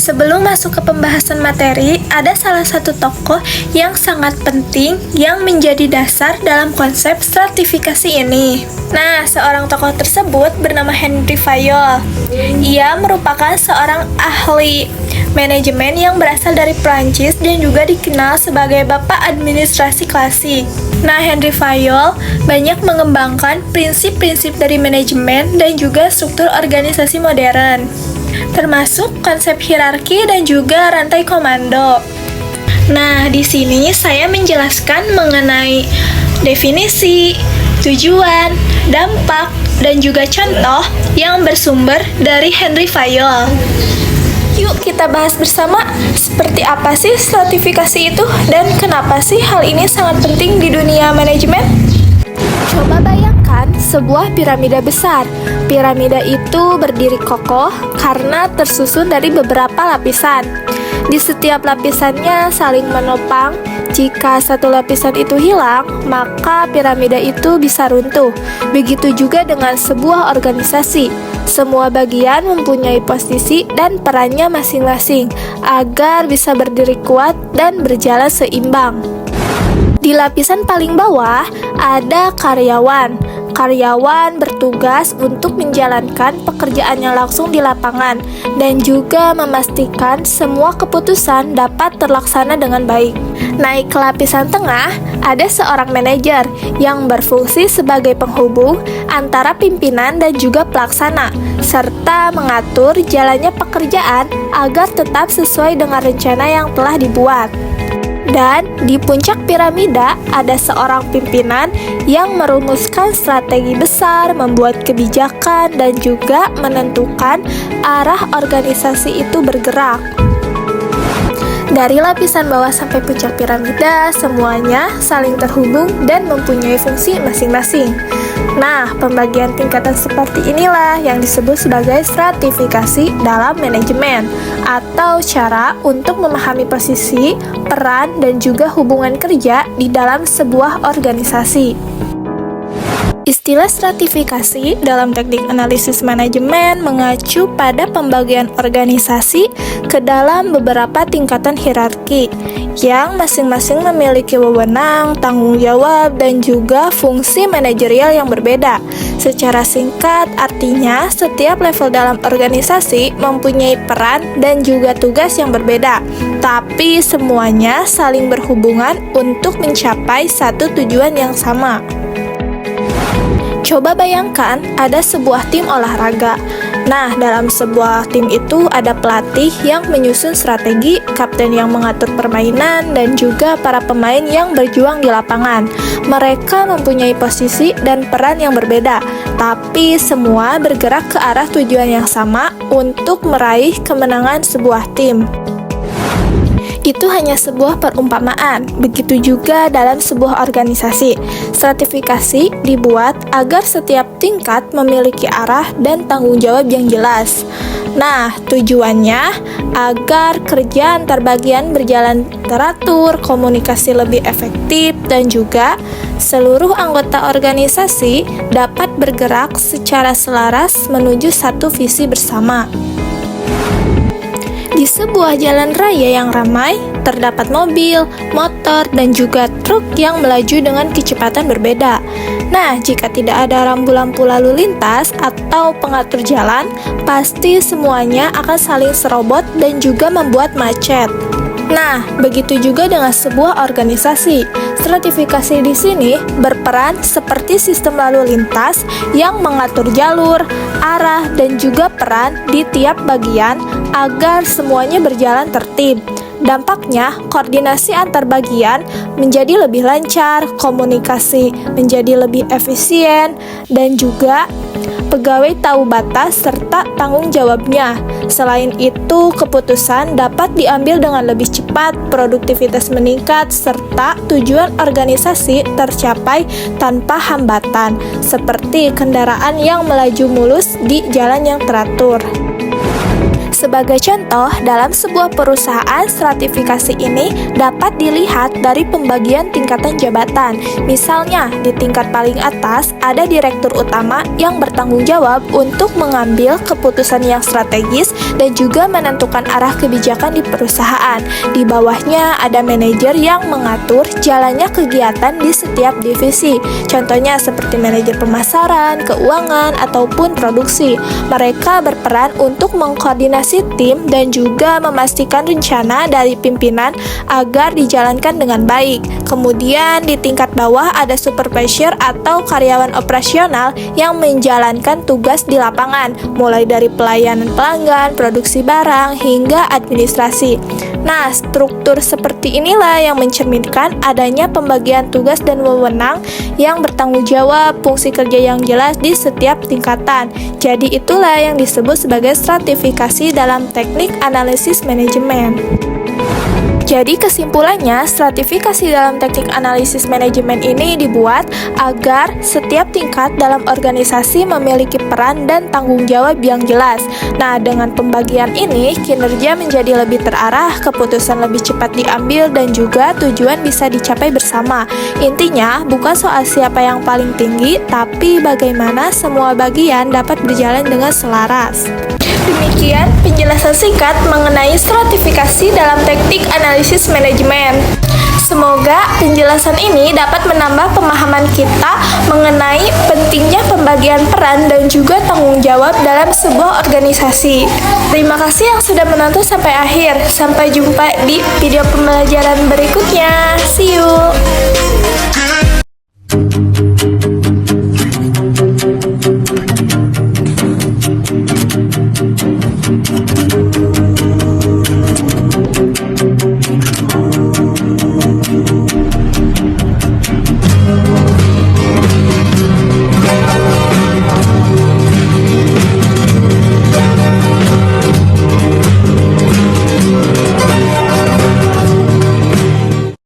Sebelum masuk ke pembahasan materi, ada salah satu tokoh yang sangat penting yang menjadi dasar dalam konsep stratifikasi ini. Nah, seorang tokoh tersebut bernama Henry Fayol. Ia merupakan seorang ahli manajemen yang berasal dari Prancis dan juga dikenal sebagai Bapak Administrasi Klasik. Nah, Henry Fayol banyak mengembangkan prinsip-prinsip dari manajemen dan juga struktur organisasi modern, termasuk konsep hierarki dan juga rantai komando. Nah, di sini saya menjelaskan mengenai definisi, tujuan, dampak, dan juga contoh yang bersumber dari Henry Fayol. Yuk kita bahas bersama seperti apa sih stratifikasi itu dan kenapa sih hal ini sangat penting di dunia manajemen? Coba bayangkan sebuah piramida besar. Piramida itu berdiri kokoh karena tersusun dari beberapa lapisan. Di setiap lapisannya saling menopang. Jika satu lapisan itu hilang, maka piramida itu bisa runtuh. Begitu juga dengan sebuah organisasi. Semua bagian mempunyai posisi dan perannya masing-masing agar bisa berdiri kuat dan berjalan seimbang. Di lapisan paling bawah ada karyawan. Karyawan bertugas untuk menjalankan pekerjaannya langsung di lapangan dan juga memastikan semua keputusan dapat terlaksana dengan baik. Naik ke lapisan tengah, ada seorang manajer yang berfungsi sebagai penghubung antara pimpinan dan juga pelaksana, serta mengatur jalannya pekerjaan agar tetap sesuai dengan rencana yang telah dibuat. Dan di puncak piramida ada seorang pimpinan yang merumuskan strategi besar, membuat kebijakan, dan juga menentukan arah organisasi itu bergerak. Dari lapisan bawah sampai puncak piramida, semuanya saling terhubung dan mempunyai fungsi masing-masing. Nah, pembagian tingkatan seperti inilah yang disebut sebagai stratifikasi dalam manajemen, atau cara untuk memahami posisi, peran, dan juga hubungan kerja di dalam sebuah organisasi. Istilah stratifikasi dalam teknik analisis manajemen mengacu pada pembagian organisasi ke dalam beberapa tingkatan hierarki yang masing-masing memiliki wewenang, tanggung jawab, dan juga fungsi manajerial yang berbeda. Secara singkat, artinya setiap level dalam organisasi mempunyai peran dan juga tugas yang berbeda, tapi semuanya saling berhubungan untuk mencapai satu tujuan yang sama. Coba bayangkan ada sebuah tim olahraga. Nah, dalam sebuah tim itu ada pelatih yang menyusun strategi, kapten yang mengatur permainan, dan juga para pemain yang berjuang di lapangan. Mereka mempunyai posisi dan peran yang berbeda, tapi semua bergerak ke arah tujuan yang sama untuk meraih kemenangan sebuah tim. Itu hanya sebuah perumpamaan, begitu juga dalam sebuah organisasi. Stratifikasi dibuat agar setiap tingkat memiliki arah dan tanggung jawab yang jelas. Nah, tujuannya agar kerja antar bagian berjalan teratur, komunikasi lebih efektif, dan juga seluruh anggota organisasi dapat bergerak secara selaras menuju satu visi bersama. Di sebuah jalan raya yang ramai, terdapat mobil, motor, dan juga truk yang melaju dengan kecepatan berbeda. Nah, jika tidak ada rambu-lampu lalu lintas atau pengatur jalan, pasti semuanya akan saling serobot dan juga membuat macet. Nah, begitu juga dengan sebuah organisasi. Stratifikasi di sini berperan seperti sistem lalu lintas yang mengatur jalur, arah, dan juga peran di tiap bagian agar semuanya berjalan tertib. Dampaknya, koordinasi antar bagian menjadi lebih lancar, komunikasi menjadi lebih efisien, dan juga pegawai tahu batas serta tanggung jawabnya. Selain itu, keputusan dapat diambil dengan lebih cepat, produktivitas meningkat, serta tujuan organisasi tercapai tanpa hambatan, seperti kendaraan yang melaju mulus di jalan yang teratur. Sebagai contoh, dalam sebuah perusahaan, stratifikasi ini dapat dilihat dari pembagian tingkatan jabatan. Misalnya, di tingkat paling atas ada direktur utama yang bertanggung jawab untuk mengambil keputusan yang strategis dan juga menentukan arah kebijakan di perusahaan. Di bawahnya ada manajer yang mengatur jalannya kegiatan di setiap divisi. Contohnya seperti manajer pemasaran, keuangan, ataupun produksi. Mereka berperan untuk mengkoordinasi tim dan juga memastikan rencana dari pimpinan agar dijalankan dengan baik. Kemudian di tingkat bawah ada supervisor atau karyawan operasional yang menjalankan tugas di lapangan, mulai dari pelayanan pelanggan, produksi barang, hingga administrasi. Nah, struktur seperti inilah yang mencerminkan adanya pembagian tugas dan wewenang yang bertanggung jawab, fungsi kerja yang jelas di setiap tingkatan. Jadi itulah yang disebut sebagai stratifikasi dalam teknik analisis manajemen. Jadi kesimpulannya, stratifikasi dalam teknik analisis manajemen ini dibuat agar setiap tingkat dalam organisasi memiliki peran dan tanggung jawab yang jelas. Nah, dengan pembagian ini, kinerja menjadi lebih terarah, keputusan lebih cepat diambil, dan juga tujuan bisa dicapai bersama. Intinya, bukan soal siapa yang paling tinggi, tapi bagaimana semua bagian dapat berjalan dengan selaras. Demikian penjelasan singkat mengenai stratifikasi dalam teknik analisis manajemen. Semoga penjelasan ini dapat menambah pemahaman kita mengenai pentingnya pembagian peran dan juga tanggung jawab dalam sebuah organisasi. Terima kasih yang sudah menonton sampai akhir. Sampai jumpa di video pembelajaran berikutnya. See you!